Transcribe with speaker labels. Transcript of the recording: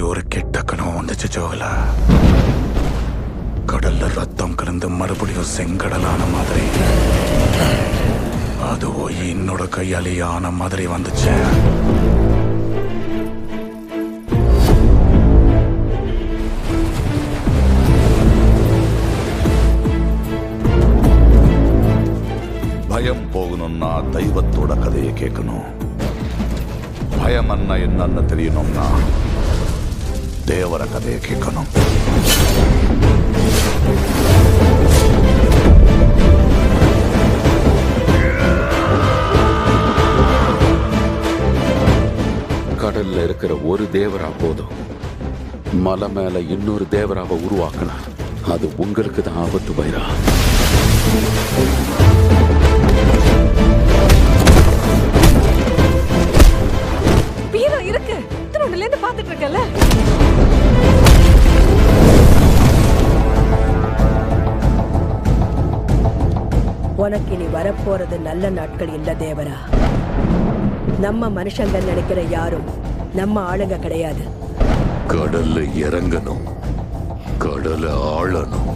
Speaker 1: மாதிரி ஒரு கெட்ட கனவு வந்துச்சு ஜோகல. கடல்ல ரத்தம் கலந்து மறுபடியும் செங்கடலான மாதிரி, அதுவோ என்னோட கையாலேயே ஆன மாதிரி வந்துச்சு. பயம் போகணும்னா தெய்வத்தோட கதையை கேட்கணும். பயம் என்னன்னு தெரியணும்னா தேவர கதையை கேட்கணும்.
Speaker 2: கடல்ல இருக்கிற ஒரு தேவரா போதும். மலை மேல இன்னொரு தேவராவை உருவாக்கினா அது உங்களுக்கு தான் ஆபத்து பைரா.
Speaker 3: இருக்கு திருநெல்வேலில இருந்து பாத்துட்டு இருக்கல.
Speaker 4: உனக்கு இனி வரப்போறது நல்ல நாட்கள் இல்ல தேவரா. நம்ம மனுஷங்க நினைக்கிற யாரும் நம்ம ஆளுங்க கிடையாது.
Speaker 5: கடல்ல இறங்கணும், கடலை ஆளணும்.